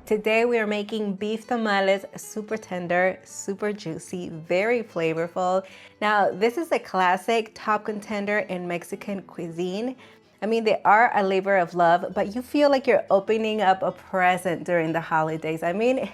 Today we are making beef tamales, super tender, super juicy, very flavorful. Now, this is a classic top contender in Mexican cuisine. I mean, they are a labor of love, but you feel like you're opening up a present during the holidays. I mean,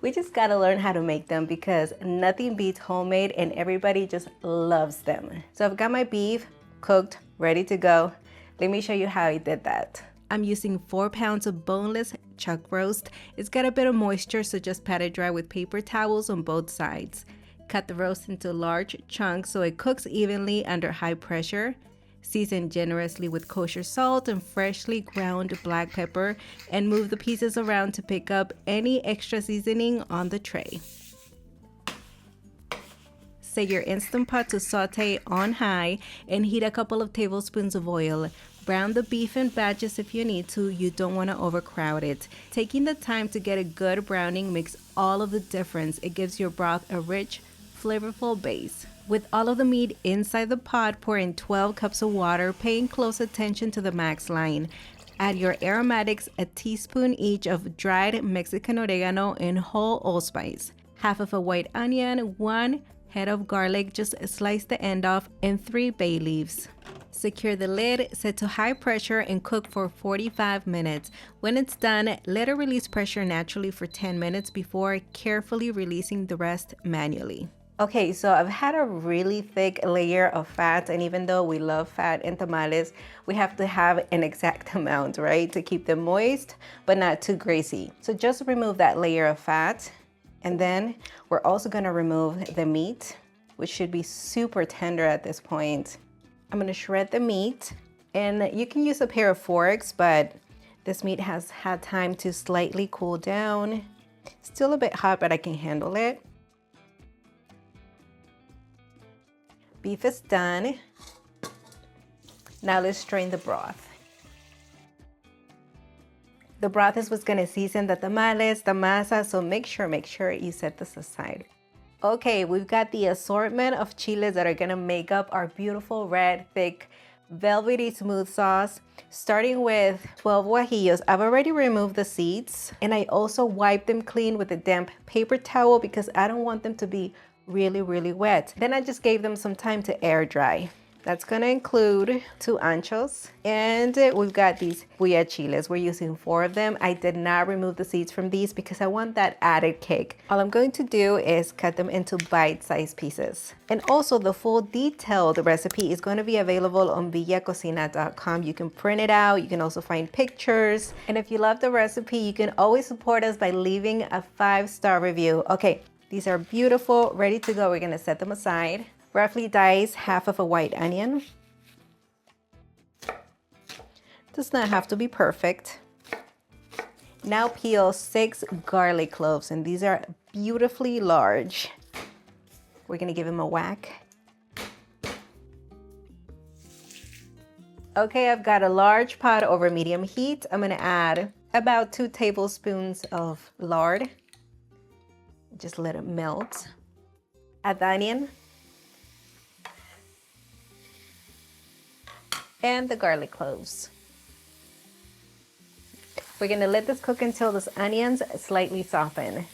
we just gotta learn how to make them because nothing beats homemade and everybody just loves them. So I've got my beef cooked, ready to go. Let me show you how I did that. I'm using 4 pounds of boneless chuck roast. It's got a bit of moisture, so just pat it dry with paper towels on both sides. Cut the roast into large chunks so it cooks evenly under high pressure. Season generously with kosher salt and freshly ground black pepper, and move the pieces around to pick up any extra seasoning on the tray. Set your Instant Pot to saute on high and heat a couple of tablespoons of oil. Brown the beef in batches if you need to. You don't want to overcrowd it. Taking the time to get a good browning makes all of the difference. It gives your broth a rich, flavorful base. With all of the meat inside the pot, pour in 12 cups of water, paying close attention to the max line. Add your aromatics, a teaspoon each of dried Mexican oregano and whole allspice, half of a white onion, 1 head of garlic, just slice the end off, and 3 bay leaves. Secure the lid, set to high pressure, and cook for 45 minutes. When it's done, let it release pressure naturally for 10 minutes before carefully releasing the rest manually. Okay, so I've had a really thick layer of fat, and even though we love fat in tamales, we have to have an exact amount, right? To keep them moist, but not too greasy. So just remove that layer of fat, and then we're also gonna remove the meat, which should be super tender at this point. I'm gonna shred the meat, and you can use a pair of forks, but this meat has had time to slightly cool down. Still a bit hot, but I can handle it. Beef is done. Now let's strain the broth. The broth is what's gonna season the tamales, the masa, so make sure you set this aside. Okay, we've got the assortment of chiles that are gonna make up our beautiful red, thick, velvety smooth sauce. Starting with 12 guajillos. I've already removed the seeds, and I also wiped them clean with a damp paper towel because I don't want them to be really wet. Then I just gave them some time to air dry. That's gonna include 2 anchos, and we've got these bulla chiles. We're using 4 of them. I did not remove the seeds from these because I want that added kick. All I'm going to do is cut them into bite-sized pieces. And also the full detailed recipe is going to be available on villacocina.com. You can print it out. You can also find pictures. And if you love the recipe, you can always support us by leaving a 5-star review. Okay, these are beautiful, ready to go. We're gonna set them aside. Roughly dice half of a white onion. Does not have to be perfect. Now peel 6 garlic cloves, and these are beautifully large. We're gonna give them a whack. Okay, I've got a large pot over medium heat. I'm gonna add about 2 tablespoons of lard. Just let it melt. Add the onion. And the garlic cloves. We're gonna let this cook until those onions slightly soften.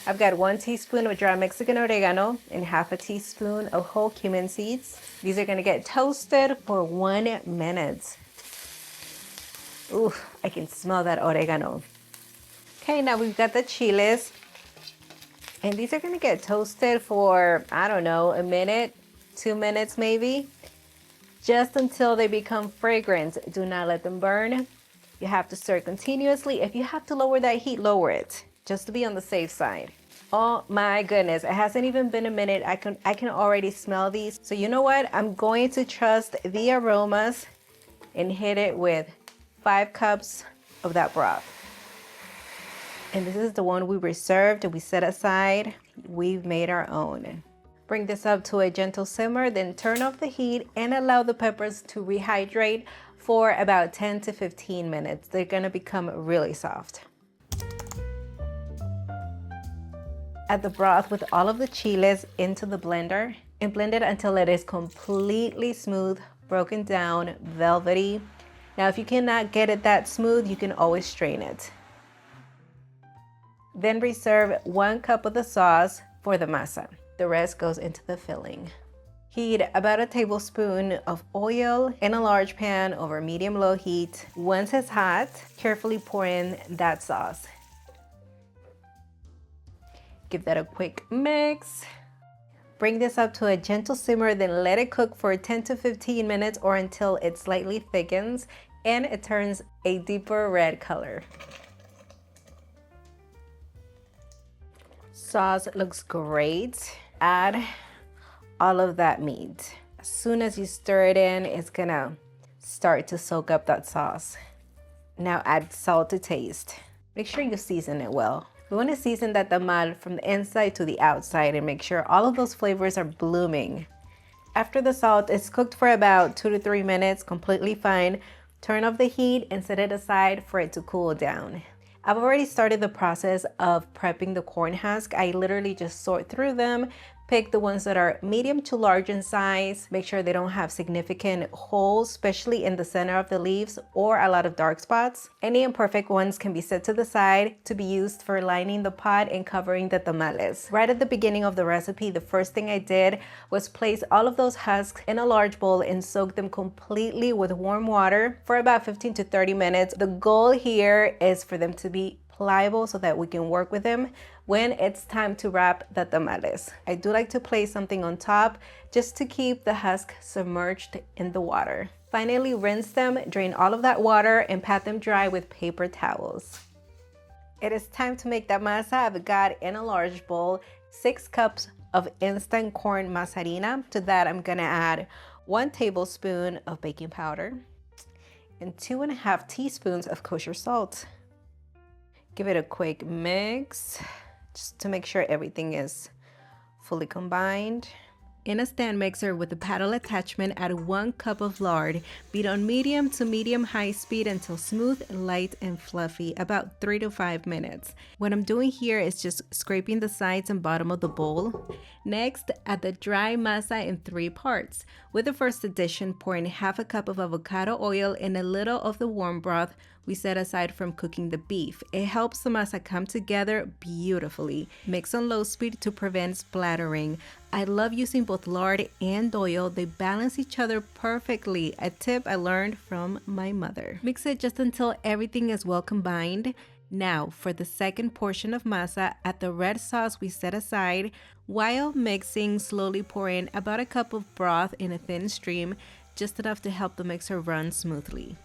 I've got 1 teaspoon of dry Mexican oregano and half a teaspoon of whole cumin seeds. These are gonna get toasted for 1 minute. Ooh, I can smell that oregano. Okay, now we've got the chiles. And these are gonna get toasted for, I don't know, a minute, 2 minutes maybe. Just until they become fragrant. Do not let them burn. You have to stir continuously. If you have to lower that heat, lower it, just to be on the safe side. Oh my goodness, it hasn't even been a minute. I can already smell these. So you know what? I'm going to trust the aromas and hit it with 5 cups of that broth. And this is the one we reserved and we set aside. We've made our own. Bring this up to a gentle simmer, then turn off the heat and allow the peppers to rehydrate for about 10 to 15 minutes. They're gonna become really soft. Add the broth with all of the chiles into the blender and blend it until it is completely smooth, broken down, velvety. Now, if you cannot get it that smooth, you can always strain it. Then reserve 1 cup of the sauce for the masa. The rest goes into the filling. Heat about a tablespoon of oil in a large pan over medium-low heat. Once it's hot, carefully pour in that sauce. Give that a quick mix. Bring this up to a gentle simmer, then let it cook for 10 to 15 minutes or until it slightly thickens and it turns a deeper red color. Sauce looks great. Add all of that meat. As soon as you stir it in, it's gonna start to soak up that sauce. Now add salt to taste. Make sure you season it well. We want to season that tamal from the inside to the outside and make sure all of those flavors are blooming. After the salt is cooked for about 2 to 3 minutes, completely fine. Turn off the heat and set it aside for it to cool down. I've already started the process of prepping the corn husk. I literally just sort through them, pick the ones that are medium to large in size, make sure they don't have significant holes, especially in the center of the leaves or a lot of dark spots. Any imperfect ones can be set to the side to be used for lining the pot and covering the tamales. Right at the beginning of the recipe, the first thing I did was place all of those husks in a large bowl and soak them completely with warm water for about 15 to 30 minutes. The goal here is for them to be pliable so that we can work with them when it's time to wrap the tamales. I do like to place something on top just to keep the husk submerged in the water. Finally, rinse them, drain all of that water, and pat them dry with paper towels. It is time to make that masa. I've got in a large bowl 6 cups of instant corn masarina. To that, I'm gonna add 1 tablespoon of baking powder and 2.5 teaspoons of kosher salt. Give it a quick mix just to make sure everything is fully combined. In a stand mixer with the paddle attachment, add 1 cup of lard. Beat on medium to medium-high speed until smooth, light, and fluffy, about 3 to 5 minutes. What I'm doing here is just scraping the sides and bottom of the bowl. Next, add the dry masa in 3 parts. With the first addition, pour in half a cup of avocado oil and a little of the warm broth we set aside from cooking the beef. It helps the masa come together beautifully. Mix on low speed to prevent splattering. I love using both lard and oil. They balance each other perfectly, a tip I learned from my mother. Mix it just until everything is well combined. Now, for the second portion of masa, add the red sauce we set aside. While mixing, slowly pour in about a cup of broth in a thin stream, just enough to help the mixer run smoothly.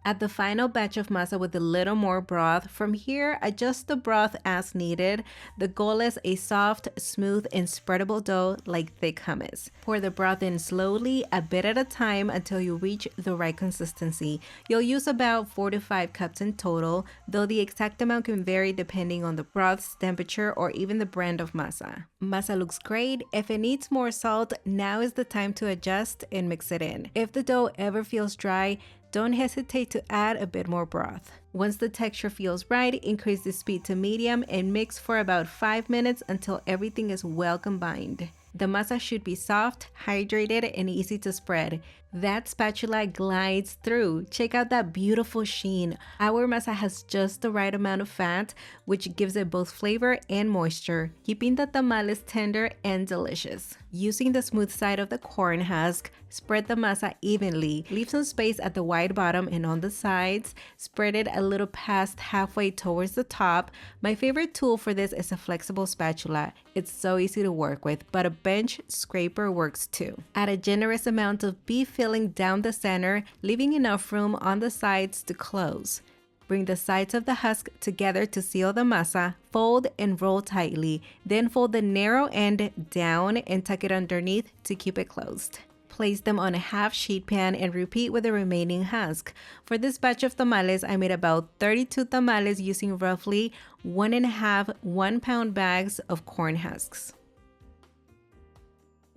Add the final batch of masa with a little more broth. From here, adjust the broth as needed. The goal is a soft, smooth, and spreadable dough like thick hummus. Pour the broth in slowly, a bit at a time, until you reach the right consistency. You'll use about 4 to 5 cups in total, though the exact amount can vary depending on the broth's temperature or even the brand of masa. Masa looks great. If it needs more salt, now is the time to adjust and mix it in. If the dough ever feels dry, don't hesitate to add a bit more broth. Once the texture feels right, increase the speed to medium and mix for about 5 minutes until everything is well combined. The masa should be soft, hydrated, and easy to spread. That spatula glides through. Check out that beautiful sheen. Our masa has just the right amount of fat, which gives it both flavor and moisture, keeping the tamales tender and delicious. Using the smooth side of the corn husk, spread the masa evenly. Leave some space at the wide bottom and on the sides. Spread it a little past halfway towards the top. My favorite tool for this is a flexible spatula. It's so easy to work with, but a bench scraper works too. Add a generous amount of beef filling down the center, leaving enough room on the sides to close. Bring the sides of the husk together to seal the masa. Fold and roll tightly. Then fold the narrow end down and tuck it underneath to keep it closed. Place them on a half sheet pan and repeat with the remaining husk. For this batch of tamales, I made about 32 tamales using roughly 1.5 1-pound bags of corn husks.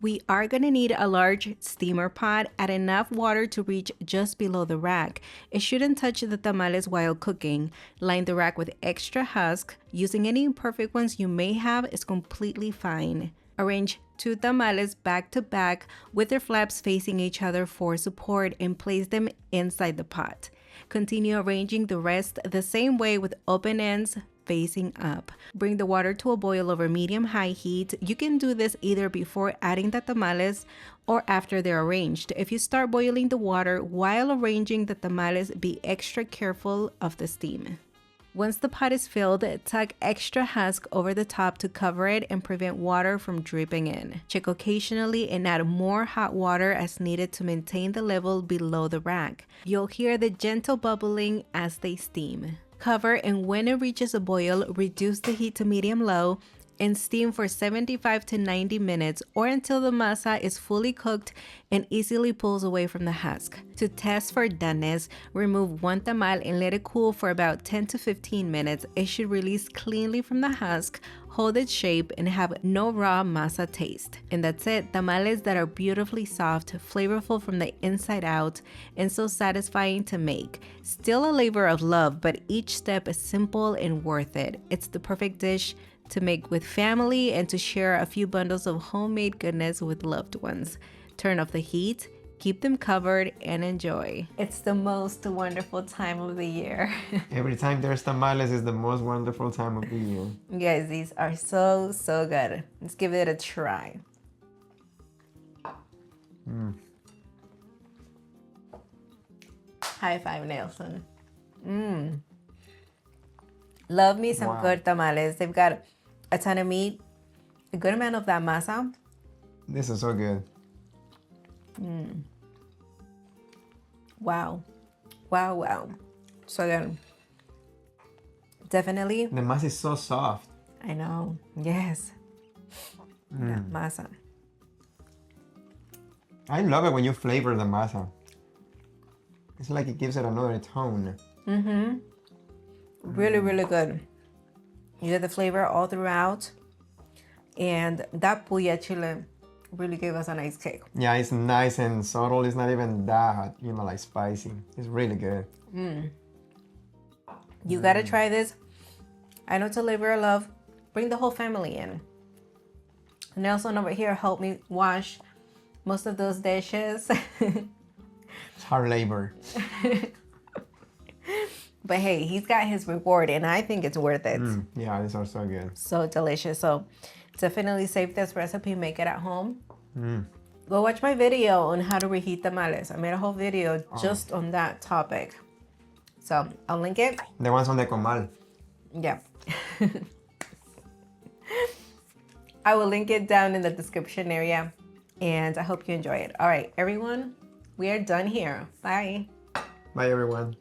We are going to need a large steamer pot. Add enough water to reach just below the rack. It shouldn't touch the tamales while cooking. Line the rack with extra husk. Using any imperfect ones you may have is completely fine. Arrange 2 tamales back to back with their flaps facing each other for support and place them inside the pot. Continue arranging the rest the same way with open ends facing up. Bring the water to a boil over medium-high heat. You can do this either before adding the tamales or after they're arranged. If you start boiling the water while arranging the tamales, be extra careful of the steam. Once the pot is filled, tuck extra husk over the top to cover it and prevent water from dripping in. Check occasionally and add more hot water as needed to maintain the level below the rack. You'll hear the gentle bubbling as they steam. Cover, and when it reaches a boil, reduce the heat to medium-low and steam for 75 to 90 minutes or until the masa is fully cooked and easily pulls away from the husk. To test for doneness, remove one tamal and let it cool for about 10 to 15 minutes. It should release cleanly from the husk, hold its shape, and have no raw masa taste. And that's it, tamales that are beautifully soft, flavorful from the inside out, and so satisfying to make. Still a labor of love, but each step is simple and worth it. It's the perfect dish to make with family and to share a few bundles of homemade goodness with loved ones. Turn off the heat, keep them covered, and enjoy. It's the most wonderful time of the year. Every time there's tamales is the most wonderful time of the year. Guys, these are so, so good. Let's give it a try. High five, Nelson. Love me some good tamales. They've got a ton of meat, a good amount of that masa. This is so good. Wow. Wow, wow. So good. Definitely. The masa is so soft. I know. Yes. That masa. I love it when you flavor the masa. It's like it gives it another tone. Really, really good. You get the flavor all throughout. And that puya chile really gave us a nice kick. Yeah, it's nice and subtle. It's not even that, like spicy. It's really good. You gotta try this. I know it's a labor of love. Bring the whole family in. Nelson over here helped me wash most of those dishes. It's hard labor. But hey, he's got his reward and I think it's worth it. Yeah, these are so good. So delicious. So definitely save this recipe, make it at home. Go watch my video on how to reheat tamales. I made a whole video just on that topic. So I'll link it. The ones on the comal. Yeah. I will link it down in the description area and I hope you enjoy it. All right, everyone, we are done here. Bye. Bye, everyone.